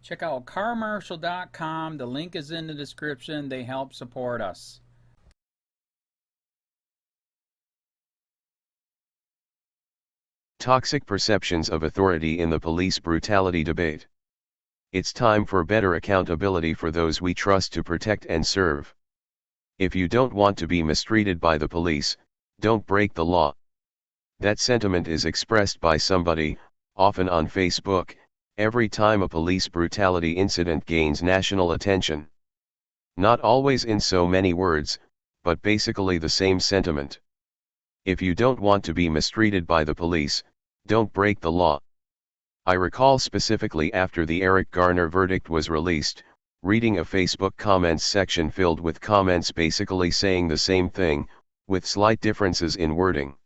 Check out carmarshal.com. The link is in the description. They help support us. Toxic perceptions of authority in the police brutality debate. It's time for better accountability for those we trust to protect and serve. If you don't want to be mistreated by the police, don't break the law. That sentiment is expressed by somebody, often on Facebook, every time a police brutality incident gains national attention. Not always in so many words, but basically the same sentiment. If you don't want to be mistreated by the police, don't break the law. I recall specifically after the Eric Garner verdict was released, reading a Facebook comments section filled with comments basically saying the same thing, with slight differences in wording.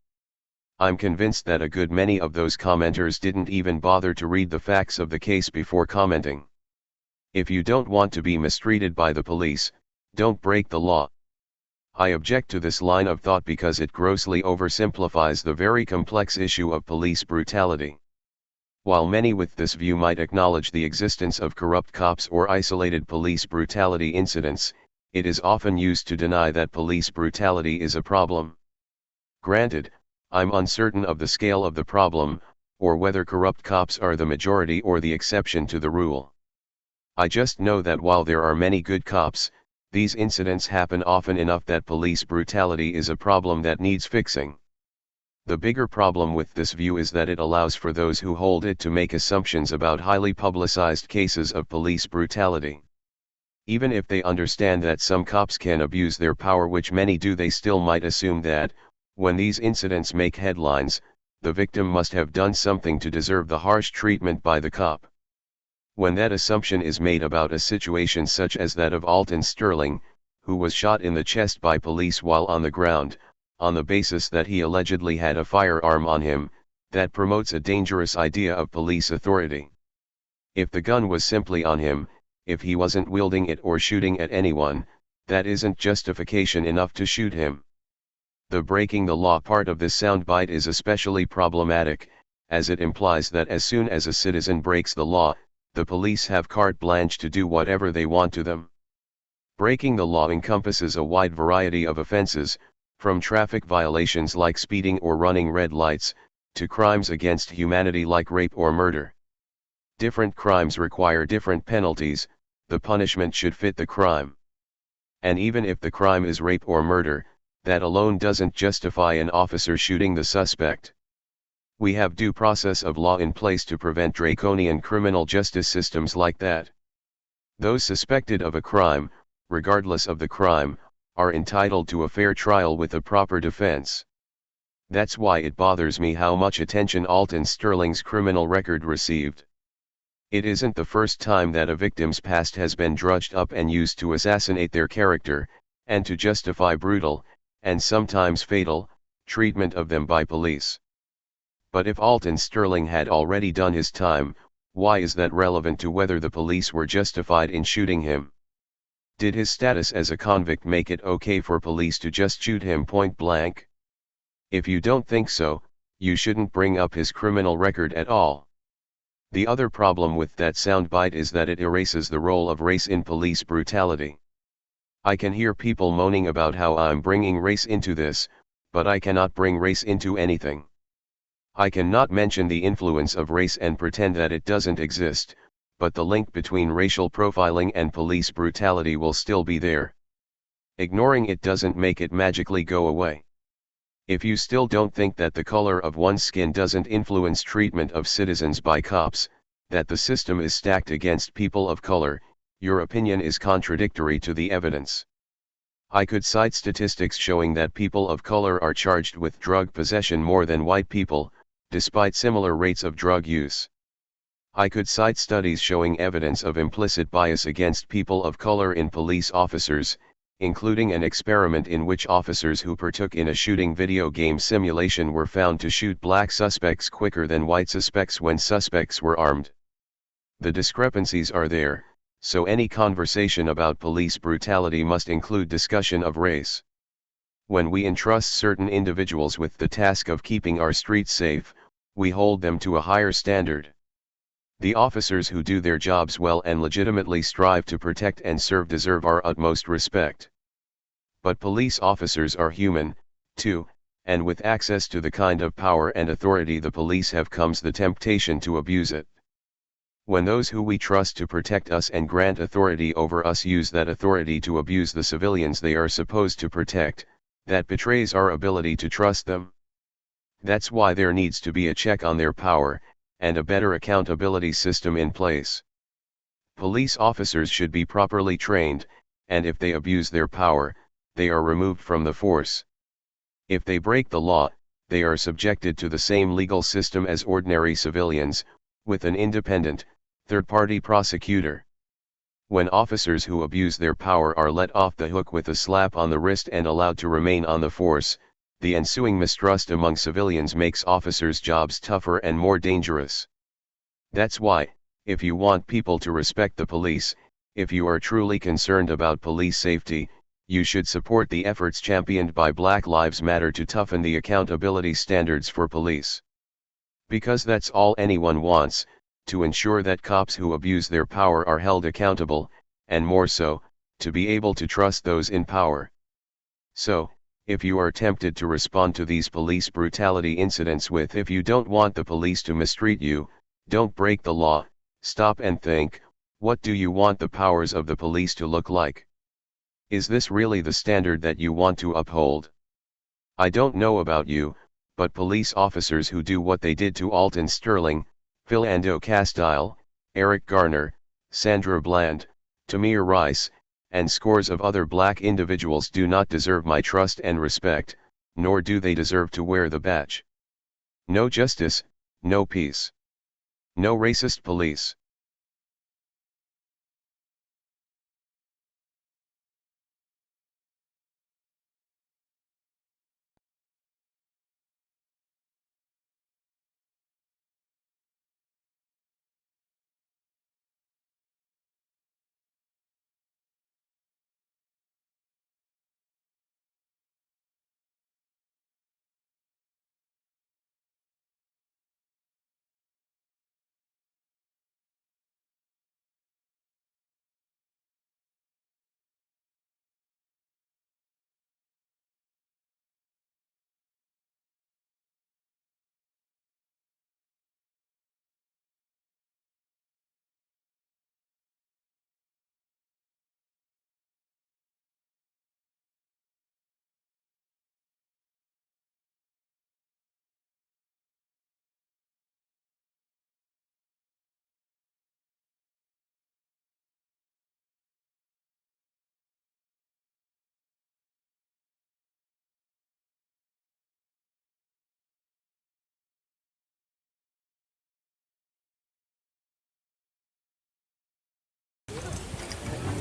I'm convinced that a good many of those commenters didn't even bother to read the facts of the case before commenting. If you don't want to be mistreated by the police, don't break the law. I object to this line of thought because it grossly oversimplifies the very complex issue of police brutality. While many with this view might acknowledge the existence of corrupt cops or isolated police brutality incidents, it is often used to deny that police brutality is a problem. Granted, I'm uncertain of the scale of the problem, or whether corrupt cops are the majority or the exception to the rule. I just know that while there are many good cops, these incidents happen often enough that police brutality is a problem that needs fixing. The bigger problem with this view is that it allows for those who hold it to make assumptions about highly publicized cases of police brutality. Even if they understand that some cops can abuse their power, which many do, they still might assume that, when these incidents make headlines, the victim must have done something to deserve the harsh treatment by the cop. When that assumption is made about a situation such as that of Alton Sterling, who was shot in the chest by police while on the ground, on the basis that he allegedly had a firearm on him, that promotes a dangerous idea of police authority. If the gun was simply on him, if he wasn't wielding it or shooting at anyone, that isn't justification enough to shoot him. The breaking the law part of this soundbite is especially problematic, as it implies that as soon as a citizen breaks the law, the police have carte blanche to do whatever they want to them. Breaking the law encompasses a wide variety of offenses, from traffic violations like speeding or running red lights, to crimes against humanity like rape or murder. Different crimes require different penalties, the punishment should fit the crime. And even if the crime is rape or murder, that alone doesn't justify an officer shooting the suspect. We have due process of law in place to prevent draconian criminal justice systems like that. Those suspected of a crime, regardless of the crime, are entitled to a fair trial with a proper defense. That's why it bothers me how much attention Alton Sterling's criminal record received. It isn't the first time that a victim's past has been drudged up and used to assassinate their character, and to justify brutal, and sometimes fatal, treatment of them by police. But if Alton Sterling had already done his time, why is that relevant to whether the police were justified in shooting him? Did his status as a convict make it okay for police to just shoot him point blank? If you don't think so, you shouldn't bring up his criminal record at all. The other problem with that soundbite is that it erases the role of race in police brutality. I can hear people moaning about how I'm bringing race into this, but I cannot bring race into anything. I cannot mention the influence of race and pretend that it doesn't exist, but the link between racial profiling and police brutality will still be there. Ignoring it doesn't make it magically go away. If you still don't think that the color of one's skin doesn't influence treatment of citizens by cops, that the system is stacked against people of color, your opinion is contradictory to the evidence. I could cite statistics showing that people of color are charged with drug possession more than white people, despite similar rates of drug use. I could cite studies showing evidence of implicit bias against people of color in police officers, including an experiment in which officers who partook in a shooting video game simulation were found to shoot black suspects quicker than white suspects when suspects were armed. The discrepancies are there, so any conversation about police brutality must include discussion of race. When we entrust certain individuals with the task of keeping our streets safe, we hold them to a higher standard. The officers who do their jobs well and legitimately strive to protect and serve deserve our utmost respect. But police officers are human, too, and with access to the kind of power and authority the police have comes the temptation to abuse it. When those who we trust to protect us and grant authority over us use that authority to abuse the civilians they are supposed to protect, that betrays our ability to trust them. That's why there needs to be a check on their power, and a better accountability system in place. Police officers should be properly trained, and if they abuse their power, they are removed from the force. If they break the law, they are subjected to the same legal system as ordinary civilians, with an independent, third-party prosecutor. When officers who abuse their power are let off the hook with a slap on the wrist and allowed to remain on the force, the ensuing mistrust among civilians makes officers' jobs tougher and more dangerous. That's why, if you want people to respect the police, if you are truly concerned about police safety, you should support the efforts championed by Black Lives Matter to toughen the accountability standards for police. Because that's all anyone wants, to ensure that cops who abuse their power are held accountable, and more so, to be able to trust those in power. So, if you are tempted to respond to these police brutality incidents with "if you don't want the police to mistreat you, don't break the law," stop and think, what do you want the powers of the police to look like? Is this really the standard that you want to uphold? I don't know about you, but police officers who do what they did to Alton Sterling, Philando Castile, Eric Garner, Sandra Bland, Tamir Rice, and scores of other black individuals do not deserve my trust and respect, nor do they deserve to wear the badge. No justice, no peace. No racist police.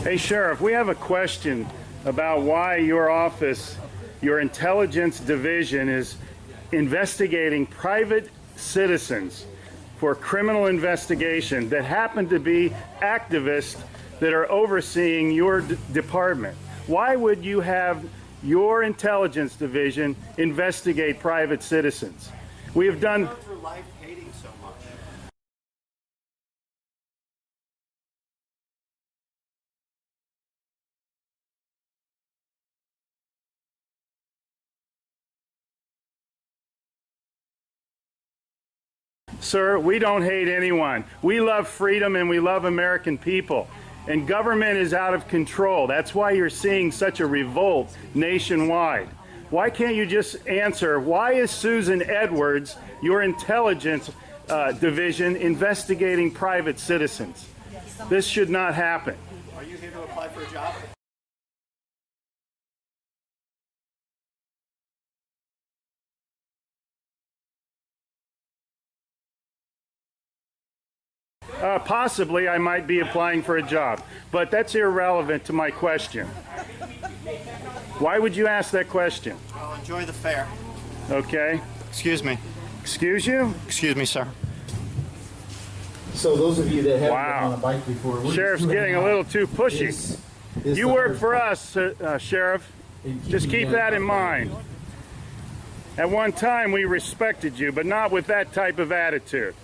Hey, Sheriff, we have a question about why your office, your intelligence division, is investigating private citizens for criminal investigation that happen to be activists that are overseeing your department. Why would you have your intelligence division investigate private citizens? We have done... Sir, we don't hate anyone. We love freedom and we love American people. And government is out of control. That's why you're seeing such a revolt nationwide. Why can't you just answer, why is Susan Edwards, your intelligence division, investigating private citizens? This should not happen. Are you here to apply for a job? Possibly I might be applying for a job, but that's irrelevant to my question. Why would you ask that question? Well, enjoy the fair. Okay. Excuse me. Excuse you? Excuse me, sir. So those of you that haven't Wow. been on a bike before, Sheriff's getting a little too pushy. You work for us, Sheriff. Just keep that in mind. At one time we respected you, but not with that type of attitude.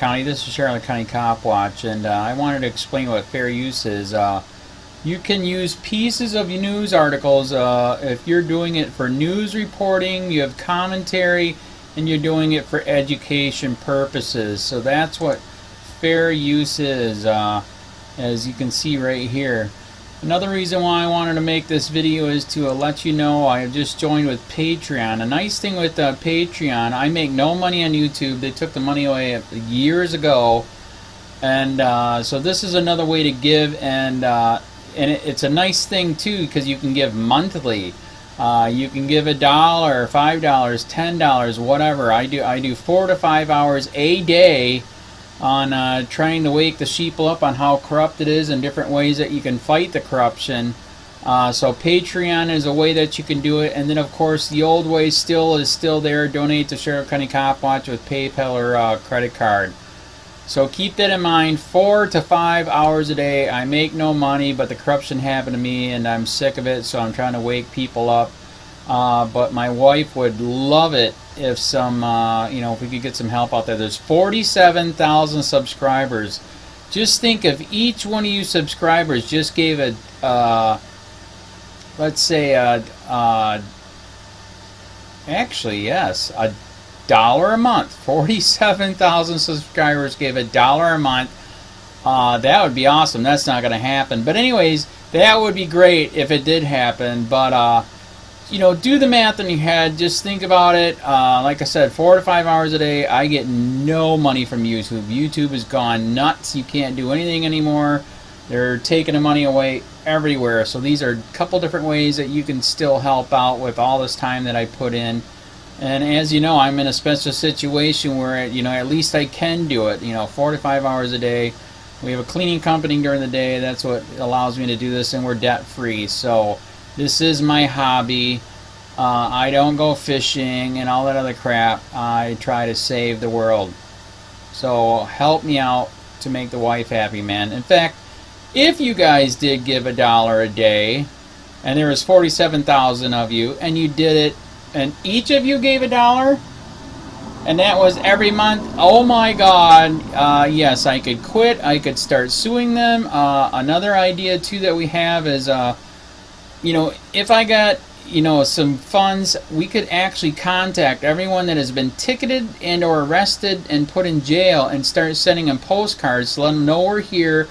County. This is Charlotte County Cop Watch, and I wanted to explain what fair use is. You can use pieces of news articles if you're doing it for news reporting, you have commentary, and you're doing it for education purposes. So that's what fair use is, as you can see right here. Another reason why I wanted to make this video is to let you know I have just joined with Patreon. A nice thing with Patreon, I make no money on YouTube. They took the money away years ago, and so this is another way to give, and it's a nice thing too because you can give monthly. You can give $1, $5, $10, whatever. I do 4 to 5 hours a day on trying to wake the sheeple up on how corrupt it is and different ways that you can fight the corruption. So Patreon is a way that you can do it, and then of course the old way is still there. Donate to Charlotte County Cop Watch with PayPal or credit card. So keep that in mind. 4 to 5 hours a day. I make no money, but the corruption happened to me and I'm sick of it, so I'm trying to wake people up. But my wife would love it if if we could get some help out there. There's 47,000 subscribers. Just think if each one of you subscribers just gave let's say actually yes, $1 a month. 47,000 subscribers gave $1 a month. That would be awesome. That's not going to happen. But anyways, that would be great if it did happen. But do the math in your head. Just think about it. Like I said, 4 to 5 hours a day. I get no money from YouTube. YouTube has gone nuts. You can't do anything anymore. They're taking the money away everywhere. So these are a couple different ways that you can still help out with all this time that I put in. And as you know, I'm in a special situation where at least I can do it. 4 to 5 hours a day. We have a cleaning company during the day. That's what allows me to do this, and we're debt free. So this is my hobby. I don't go fishing and all that other crap. I try to save the world. So help me out to make the wife happy, man. In fact, if you guys did give $1 a day, and there was 47,000 of you, and you did it, and each of you gave $1, and that was every month, oh my God, yes, I could quit. I could start suing them. Another idea too that we have is if I got some funds, we could actually contact everyone that has been ticketed and or arrested and put in jail and start sending them postcards to let them know we're here,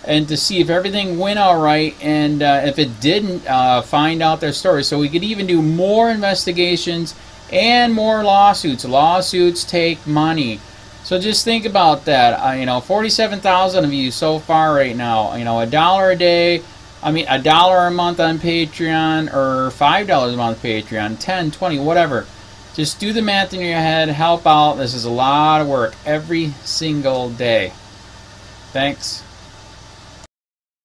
and to see if everything went all right, and if it didn't, find out their story. So we could even do more investigations and more lawsuits. Lawsuits take money. So just think about that. 47,000 of you so far right now. $1 a day. $1 a month on Patreon, or $5 a month Patreon, 10, 20, whatever. Just do the math in your head, help out. This is a lot of work every single day. Thanks.